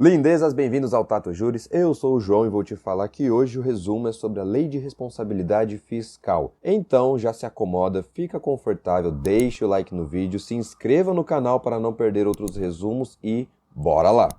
Lindezas, bem-vindos ao Tato Juris, eu sou o João e vou te falar que hoje o resumo é sobre a Lei de Responsabilidade Fiscal. Então já se acomoda, fica confortável, deixe o like no vídeo, se inscreva no canal para não perder outros resumos e bora lá!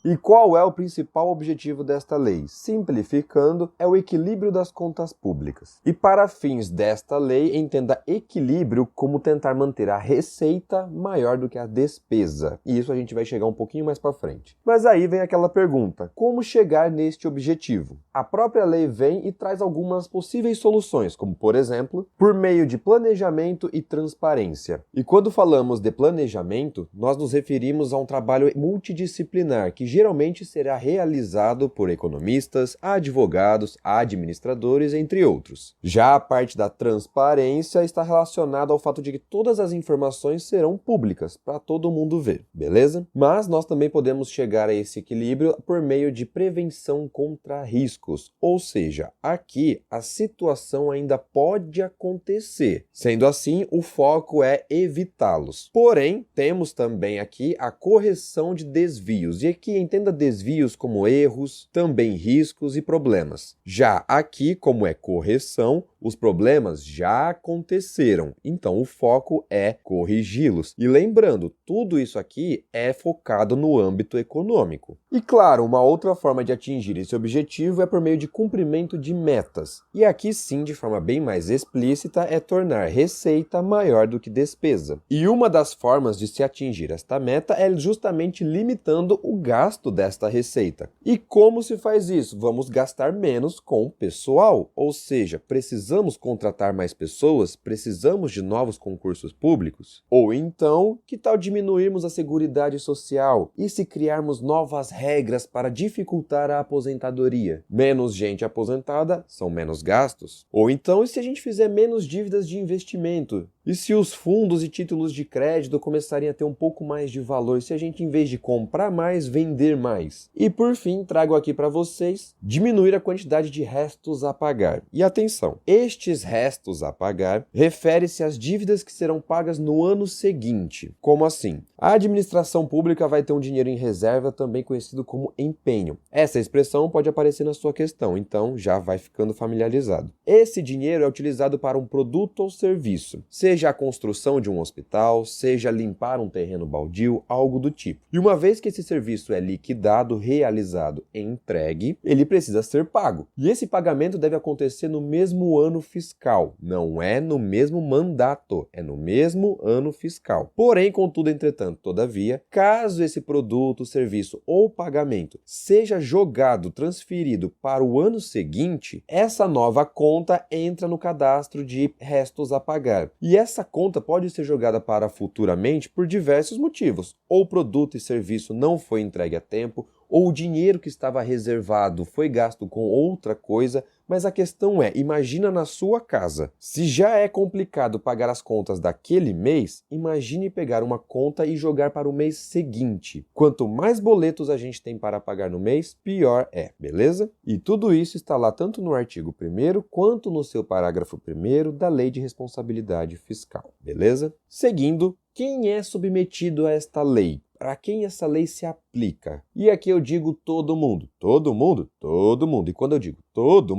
E qual é o principal objetivo desta lei? Simplificando, é o equilíbrio das contas públicas. E para fins desta lei, entenda equilíbrio como tentar manter a receita maior do que a despesa. E isso a gente vai chegar um pouquinho mais para frente. Mas aí vem aquela pergunta, como chegar neste objetivo? A própria lei vem e traz algumas possíveis soluções, como por exemplo, por meio de planejamento e transparência. E quando falamos de planejamento, nós nos referimos a um trabalho multidisciplinar que geralmente será realizado por economistas, advogados, administradores, entre outros. Já a parte da transparência está relacionada ao fato de que todas as informações serão públicas para todo mundo ver, beleza? Mas nós também podemos chegar a esse equilíbrio por meio de prevenção contra riscos, ou seja, aqui a situação ainda pode acontecer. Sendo assim, o foco é evitá-los. Porém, temos também aqui a correção de desvios, e aqui entenda desvios como erros, também riscos e problemas. Já aqui, como é correção, os problemas já aconteceram, então o foco é corrigi-los. E lembrando, tudo isso aqui é focado no âmbito econômico. E claro, uma outra forma de atingir esse objetivo é por meio de cumprimento de metas. E aqui sim, de forma bem mais explícita, é tornar receita maior do que despesa. E uma das formas de se atingir esta meta é justamente limitando o gasto desta receita. E como se faz isso? Vamos gastar menos com o pessoal, ou seja, precisamos contratar mais pessoas, precisamos de novos concursos públicos? Ou então, que tal diminuirmos a seguridade social e se criarmos novas regras para dificultar a aposentadoria? Menos gente aposentada são menos gastos. Ou então, e se a gente fizer menos dívidas de investimento? E se os fundos e títulos de crédito começarem a ter um pouco mais de valor? Se a gente, em vez de comprar mais, vender mais? E por fim, trago aqui para vocês diminuir a quantidade de restos a pagar. E atenção, estes restos a pagar refere-se às dívidas que serão pagas no ano seguinte. Como assim? A administração pública vai ter um dinheiro em reserva, também conhecido como empenho. Essa expressão pode aparecer na sua questão, então já vai ficando familiarizado. Esse dinheiro é utilizado para um produto ou serviço, seja a construção de um hospital, seja limpar um terreno baldio, algo do tipo. E uma vez que esse serviço é liquidado, realizado e entregue, ele precisa ser pago. E esse pagamento deve acontecer no mesmo ano fiscal, não é no mesmo mandato, é no mesmo ano fiscal. Porém, contudo, entretanto, todavia, caso esse produto, serviço ou pagamento seja jogado, transferido para o ano seguinte, essa nova conta entra no cadastro de restos a pagar. E essa conta pode ser jogada para futuramente por diversos motivos. Ou o produto e serviço não foi entregue a tempo, ou o dinheiro que estava reservado foi gasto com outra coisa, mas a questão é, imagina na sua casa. Se já é complicado pagar as contas daquele mês, imagine pegar uma conta e jogar para o mês seguinte. Quanto mais boletos a gente tem para pagar no mês, pior é, beleza? E tudo isso está lá tanto no artigo 1º quanto no seu parágrafo 1º da Lei de Responsabilidade Fiscal, beleza? Seguindo, quem é submetido a esta lei? Para quem essa lei se aplica? E aqui eu digo todo mundo. Todo mundo? Todo mundo. E quando eu digo todo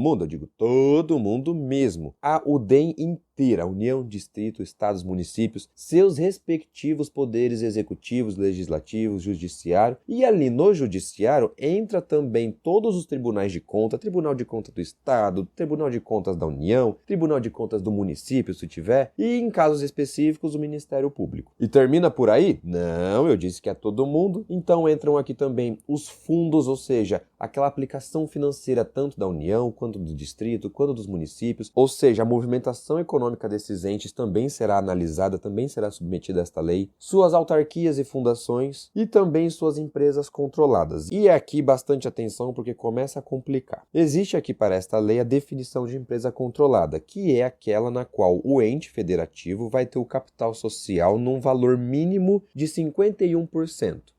mundo mesmo. A UDEM inteira, União, Distrito, Estados, Municípios, seus respectivos poderes executivos, legislativos, judiciário. E ali no judiciário entra também todos os tribunais de conta, Tribunal de Contas do Estado, Tribunal de Contas da União, Tribunal de Contas do município, se tiver, e em casos específicos o Ministério Público. E termina por aí? Não, eu disse que é todo mundo. Então entram aqui também os fundos, ou seja, aquela aplicação financeira tanto da União, quanto do Distrito, quanto dos municípios, ou seja, a movimentação econômica desses entes também será analisada, também será submetida a esta lei, suas autarquias e fundações e também suas empresas controladas. E aqui bastante atenção porque começa a complicar. Existe aqui para esta lei a definição de empresa controlada, que é aquela na qual o ente federativo vai ter o capital social num valor mínimo de 51%.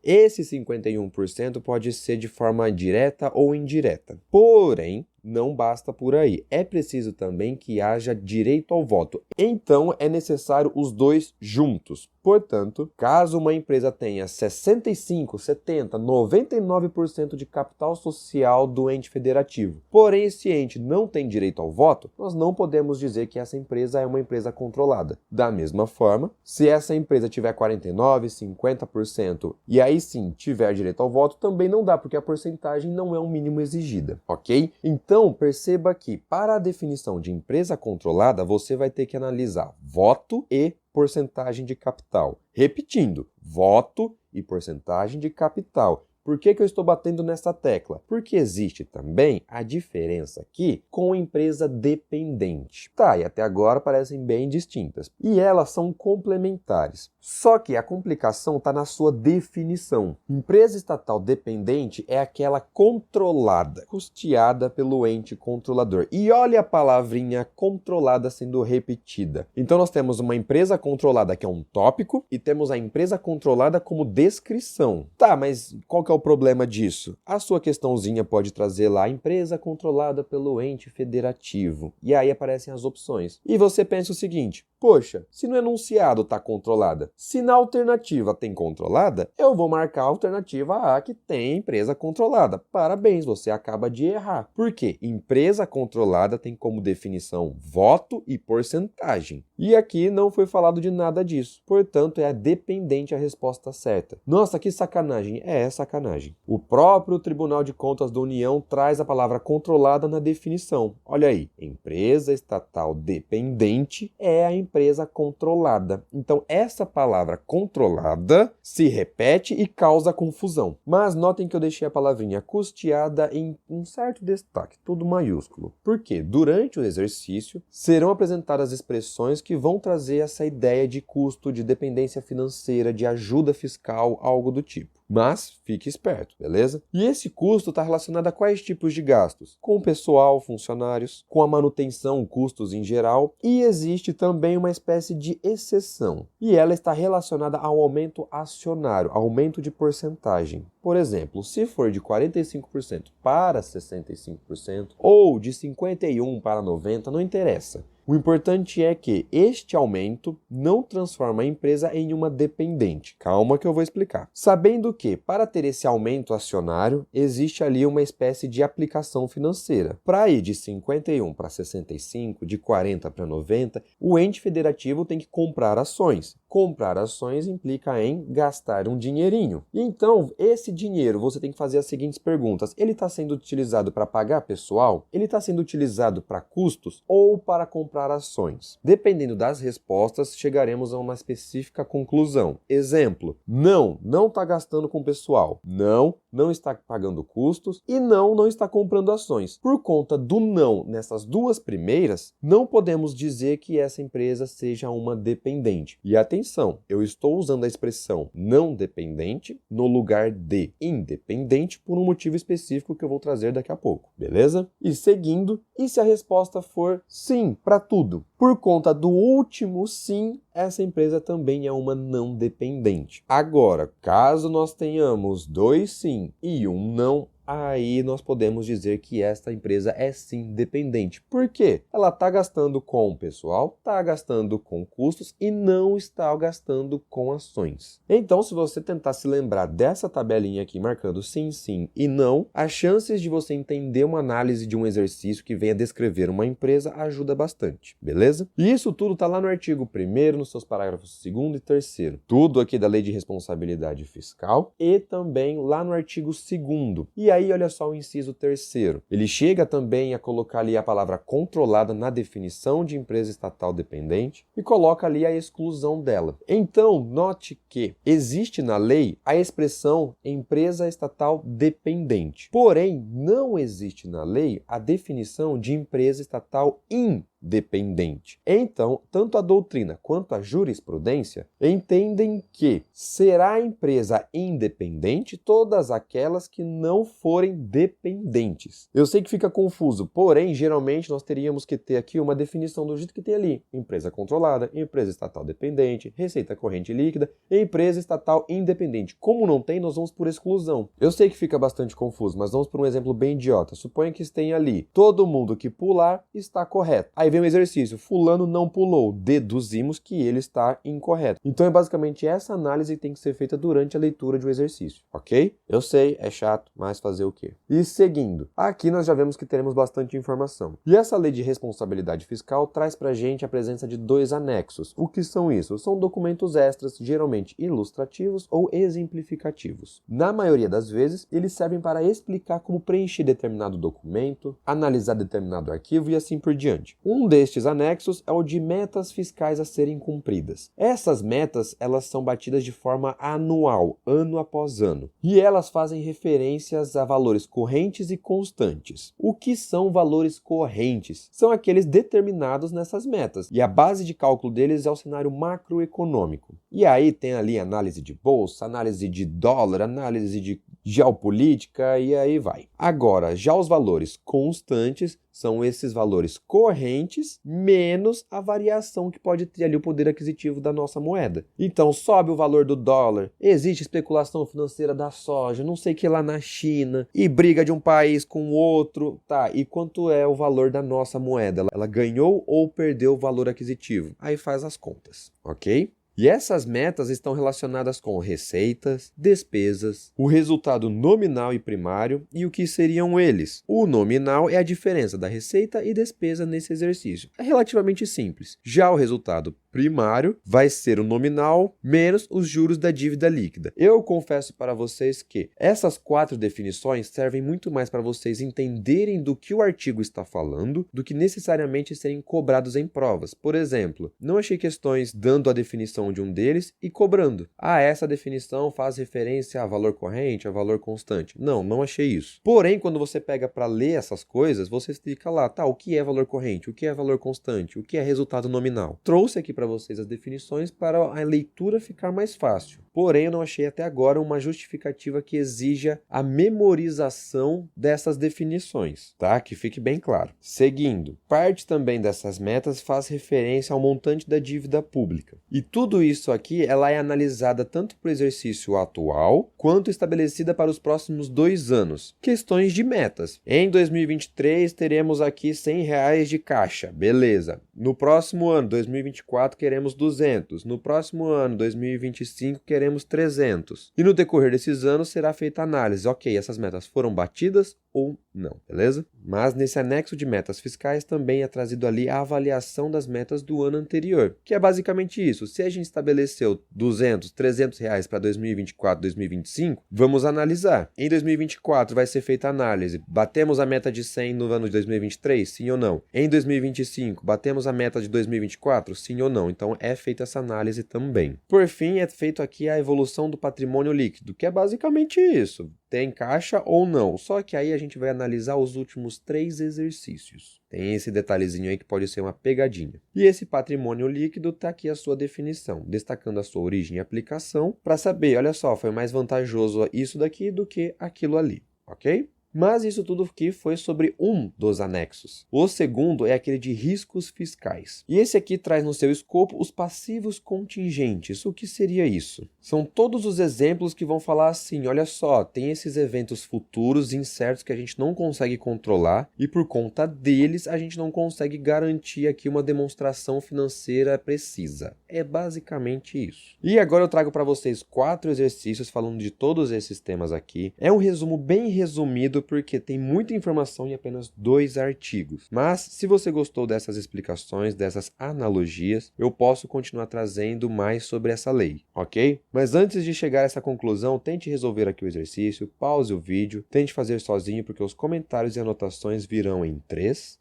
Esse 51% pode ser de forma direta ou indireta. Porém, não basta por aí. É preciso também que haja direito ao voto. Então, é necessário os dois juntos. Portanto, caso uma empresa tenha 65, 70, 99% de capital social do ente federativo, porém esse ente não tem direito ao voto, nós não podemos dizer que essa empresa é uma empresa controlada. Da mesma forma, se essa empresa tiver 49, 50% e aí sim tiver direito ao voto, também não dá, porque a porcentagem não é um mínimo exigida, ok? Então, perceba que para a definição de empresa controlada, você vai ter que analisar voto e porcentagem de capital. Repetindo, voto e porcentagem de capital. Por que eu estou batendo nessa tecla? Porque existe também a diferença aqui com empresa dependente. Tá, e até agora parecem bem distintas. E elas são complementares. Só que a complicação está na sua definição. Empresa estatal dependente é aquela controlada, custeada pelo ente controlador. E olha a palavrinha controlada sendo repetida. Então nós temos uma empresa controlada que é um tópico e temos a empresa controlada como descrição. Tá, mas qual que é o problema disso? A sua questãozinha pode trazer lá empresa controlada pelo ente federativo. E aí aparecem as opções. E você pensa o seguinte: poxa, se no enunciado está controlada, se na alternativa tem controlada, eu vou marcar a alternativa A que tem empresa controlada. Parabéns, você acaba de errar. Por quê? Empresa controlada tem como definição voto e porcentagem. E aqui não foi falado de nada disso. Portanto, é dependente a resposta certa. Nossa, que sacanagem. É sacanagem. O próprio Tribunal de Contas da União traz a palavra controlada na definição. Olha aí, empresa estatal dependente é a empresa controlada. Então, essa palavra controlada se repete e causa confusão. Mas notem que eu deixei a palavrinha custeada em um certo destaque, tudo maiúsculo. Porque durante o exercício serão apresentadas expressões que vão trazer essa ideia de custo, de dependência financeira, de ajuda fiscal, algo do tipo. Mas fique esperto, beleza? E esse custo está relacionado a quais tipos de gastos? Com o pessoal, funcionários, com a manutenção, custos em geral, e existe também uma espécie de exceção. E ela está relacionada ao aumento acionário, aumento de porcentagem. Por exemplo, se for de 45% para 65% ou de 51% para 90%, não interessa. O importante é que este aumento não transforma a empresa em uma dependente. Calma que eu vou explicar. Sabendo que, para ter esse aumento acionário, existe ali uma espécie de aplicação financeira. Para ir de 51 para 65, de 40 para 90, o ente federativo tem que comprar ações. Comprar ações implica em gastar um dinheirinho. E então, esse dinheiro, você tem que fazer as seguintes perguntas. Ele está sendo utilizado para pagar pessoal? Ele está sendo utilizado para custos? Ou para comprar ações? Dependendo das respostas, chegaremos a uma específica conclusão. Exemplo: não está gastando com pessoal. Não está pagando custos. E não está comprando ações. Por conta do não nessas duas primeiras, não podemos dizer que essa empresa seja uma dependente. E atenção, eu estou usando a expressão não dependente no lugar de independente por um motivo específico que eu vou trazer daqui a pouco, beleza? E seguindo, e se a resposta for sim para tudo? Por conta do último sim, essa empresa também é uma não dependente. Agora, caso nós tenhamos dois sim e um não, aí nós podemos dizer que esta empresa é sim dependente. Por quê? Ela está gastando com o pessoal, está gastando com custos e não está gastando com ações. Então, se você tentar se lembrar dessa tabelinha aqui marcando sim, sim e não, as chances de você entender uma análise de um exercício que venha descrever uma empresa ajuda bastante, beleza? E isso tudo está lá no artigo 1º, nos seus parágrafos 2º e 3º. Tudo aqui da Lei de Responsabilidade Fiscal e também lá no artigo 2º. E aí, olha só o inciso 3º. Ele chega também a colocar ali a palavra controlada na definição de empresa estatal dependente e coloca ali a exclusão dela. Então, note que existe na lei a expressão empresa estatal dependente. Porém, não existe na lei a definição de empresa estatal independente. dependente. Então, tanto a doutrina quanto a jurisprudência entendem que será a empresa independente todas aquelas que não forem dependentes. Eu sei que fica confuso, porém, geralmente nós teríamos que ter aqui uma definição do jeito que tem ali: empresa controlada, empresa estatal dependente, receita corrente líquida, empresa estatal independente. Como não tem, nós vamos por exclusão. Eu sei que fica bastante confuso, mas vamos por um exemplo bem idiota. Suponha que tenha ali: todo mundo que pular está correto. Aí vem o exercício: fulano não pulou. Deduzimos que ele está incorreto. Então é basicamente essa análise que tem que ser feita durante a leitura de um exercício, ok? Eu sei, é chato, mas fazer o quê? E seguindo, aqui nós já vemos que teremos bastante informação. E essa lei de responsabilidade fiscal traz pra gente a presença de 2 anexos. O que são isso? São documentos extras, geralmente ilustrativos ou exemplificativos. Na maioria das vezes, eles servem para explicar como preencher determinado documento, analisar determinado arquivo e assim por diante. Um destes anexos é o de metas fiscais a serem cumpridas. Essas metas, elas são batidas de forma anual, ano após ano, e elas fazem referências a valores correntes e constantes. O que são valores correntes? São aqueles determinados nessas metas, e a base de cálculo deles é o cenário macroeconômico. E aí tem ali análise de bolsa, análise de dólar, análise de geopolítica e aí vai. Agora, já os valores constantes são esses valores correntes menos a variação que pode ter ali o poder aquisitivo da nossa moeda. Então, sobe o valor do dólar, existe especulação financeira da soja, não sei o que lá na China, e briga de um país com o outro, tá? E quanto é o valor da nossa moeda? Ela ganhou ou perdeu o valor aquisitivo? Aí faz as contas, ok? E essas metas estão relacionadas com receitas, despesas, o resultado nominal e primário e o que seriam eles. O nominal é a diferença da receita e despesa nesse exercício. É relativamente simples. Já o resultado primário vai ser o nominal menos os juros da dívida líquida. Eu confesso para vocês que essas 4 definições servem muito mais para vocês entenderem do que o artigo está falando do que necessariamente serem cobrados em provas. Por exemplo, não achei questões dando a definição de um deles e cobrando. Essa definição faz referência a valor corrente, a valor constante. Não achei isso. Porém, quando você pega para ler essas coisas, você fica lá, tá, o que é valor corrente, o que é valor constante, o que é resultado nominal. Trouxe aqui para vocês as definições para a leitura ficar mais fácil. Porém, eu não achei até agora uma justificativa que exija a memorização dessas definições, tá? Que fique bem claro. Seguindo, parte também dessas metas faz referência ao montante da dívida pública. E tudo isso aqui, ela é analisada tanto para o exercício atual, quanto estabelecida para os próximos 2 anos. Questões de metas. Em 2023, teremos aqui R$100 de caixa. Beleza. No próximo ano, 2024, queremos 200. No próximo ano, 2025, queremos 300. E no decorrer desses anos, será feita a análise. Ok, essas metas foram batidas ou não, beleza? Mas nesse anexo de metas fiscais também é trazido ali a avaliação das metas do ano anterior, que é basicamente isso. Se a gente estabeleceu 200, 300 reais para 2024, 2025, vamos analisar. Em 2024 vai ser feita a análise. Batemos a meta de 100 no ano de 2023? Sim ou não? Em 2025, batemos a meta de 2024? Sim ou não? Então é feita essa análise também. Por fim, é feito aqui a evolução do patrimônio líquido, que é basicamente isso. Tem caixa ou não? Só que aí a gente vai analisar os últimos 3 exercícios. Tem esse detalhezinho aí que pode ser uma pegadinha. E esse patrimônio líquido está aqui a sua definição, destacando a sua origem e aplicação, para saber, olha só, foi mais vantajoso isso daqui do que aquilo ali, ok? Mas isso tudo aqui foi sobre um dos anexos. O segundo é aquele de riscos fiscais. E esse aqui traz no seu escopo os passivos contingentes. O que seria isso? São todos os exemplos que vão falar assim, olha só, tem esses eventos futuros incertos que a gente não consegue controlar e por conta deles a gente não consegue garantir aqui uma demonstração financeira precisa. É basicamente isso. E agora eu trago para vocês 4 exercícios falando de todos esses temas aqui. É um resumo bem resumido porque tem muita informação em apenas 2 artigos. Mas, se você gostou dessas explicações, dessas analogias, eu posso continuar trazendo mais sobre essa lei, ok? Mas antes de chegar a essa conclusão, tente resolver aqui o exercício, pause o vídeo, tente fazer sozinho porque os comentários e anotações virão em 3,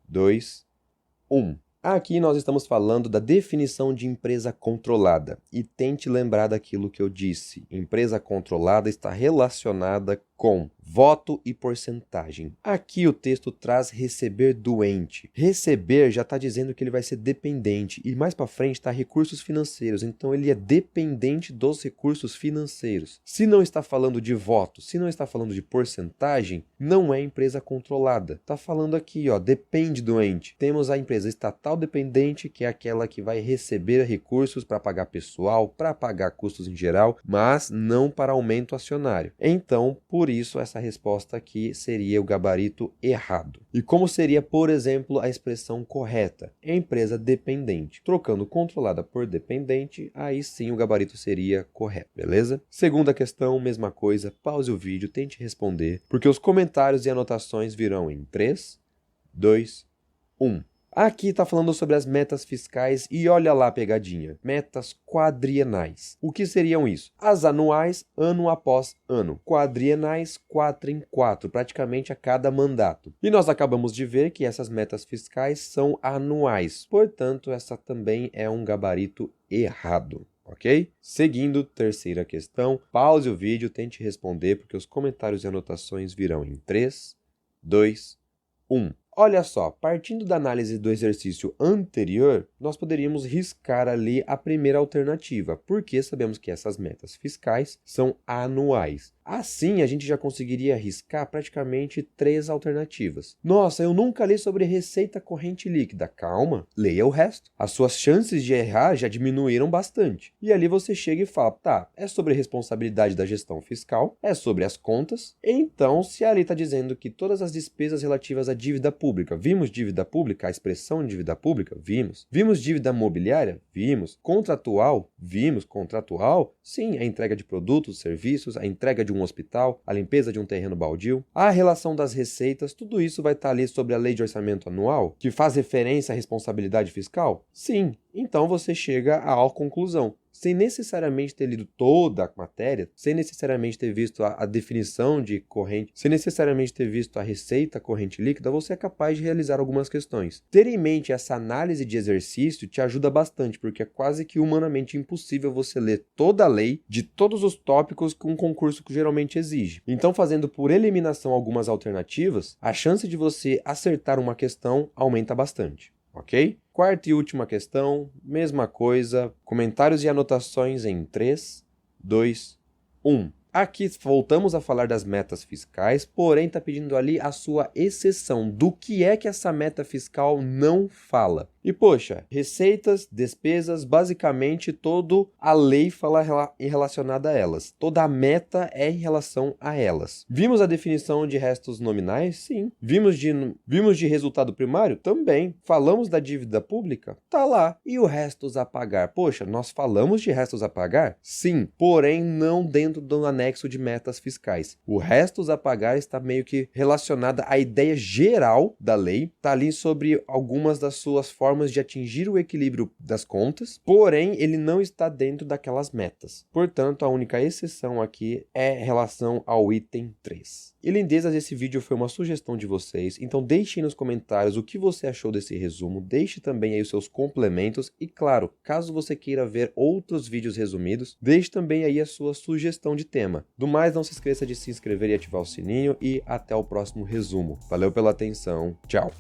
2, 1. Aqui nós estamos falando da definição de empresa controlada. E tente lembrar daquilo que eu disse. Empresa controlada está relacionada com Voto e porcentagem. Aqui o texto traz receber doente. Receber já está dizendo que ele vai ser dependente e mais para frente está recursos financeiros, então ele é dependente dos recursos financeiros. Se não está falando de voto, se não está falando de porcentagem, não é empresa controlada. Está falando aqui, ó, depende doente. Temos a empresa estatal dependente, que é aquela que vai receber recursos para pagar pessoal, para pagar custos em geral, mas não para aumento acionário. Então, por isso, essa resposta aqui seria o gabarito errado. E como seria, por exemplo, a expressão correta? Empresa dependente. Trocando controlada por dependente, aí sim o gabarito seria correto, beleza? Segunda questão, mesma coisa, pause o vídeo, tente responder, porque os comentários e anotações virão em 3, 2, 1. Aqui está falando sobre as metas fiscais e olha lá a pegadinha, metas quadrienais. O que seriam isso? As anuais, ano após ano. Quadrienais, 4 em 4, praticamente a cada mandato. E nós acabamos de ver que essas metas fiscais são anuais, portanto essa também é um gabarito errado. Ok? Seguindo, terceira questão, pause o vídeo, tente responder, porque os comentários e anotações virão em 3, 2, 1. Olha só, partindo da análise do exercício anterior, nós poderíamos riscar ali a primeira alternativa, porque sabemos que essas metas fiscais são anuais. Assim, a gente já conseguiria riscar praticamente 3 alternativas. Nossa, eu nunca li sobre receita corrente líquida. Calma, leia o resto. As suas chances de errar já diminuíram bastante. E ali você chega e fala, tá, é sobre responsabilidade da gestão fiscal, é sobre as contas. Então, se ali está dizendo que todas as despesas relativas à dívida pública, vimos dívida pública, a expressão dívida pública? Vimos. Vimos dívida mobiliária? Vimos. Contratual? Vimos. Contratual? Sim, a entrega de produtos, serviços, a entrega de um hospital, a limpeza de um terreno baldio, a relação das receitas, tudo isso vai estar ali sobre a lei de orçamento anual, que faz referência à responsabilidade fiscal? Sim. Então você chega à conclusão. Sem necessariamente ter lido toda a matéria, sem necessariamente ter visto a definição de corrente, sem necessariamente ter visto a receita corrente líquida, você é capaz de realizar algumas questões. Ter em mente essa análise de exercício te ajuda bastante, porque é quase que humanamente impossível você ler toda a lei de todos os tópicos que um concurso geralmente exige. Então, fazendo por eliminação algumas alternativas, a chance de você acertar uma questão aumenta bastante. Ok? Quarta e última questão, mesma coisa, comentários e anotações em 3, 2, 1. Aqui voltamos a falar das metas fiscais, porém está pedindo ali a sua exceção do que é que essa meta fiscal não fala. E poxa, receitas, despesas, basicamente toda a lei fala relacionada a elas. Toda a meta é em relação a elas. Vimos a definição de restos nominais? Sim. Vimos de resultado primário? Também. Falamos da dívida pública? Tá lá. E o restos a pagar? Poxa, nós falamos de restos a pagar? Sim. Porém, não dentro do anexo de metas fiscais. O restos a pagar está meio que relacionada à ideia geral da lei. Está ali sobre algumas das suas formas de atingir o equilíbrio das contas, porém ele não está dentro daquelas metas. Portanto, a única exceção aqui é em relação ao item 3. E lindezas, esse vídeo foi uma sugestão de vocês, então deixe aí nos comentários o que você achou desse resumo, deixe também aí os seus complementos e claro, caso você queira ver outros vídeos resumidos, deixe também aí a sua sugestão de tema. Do mais, não se esqueça de se inscrever e ativar o sininho e até o próximo resumo. Valeu pela atenção, tchau!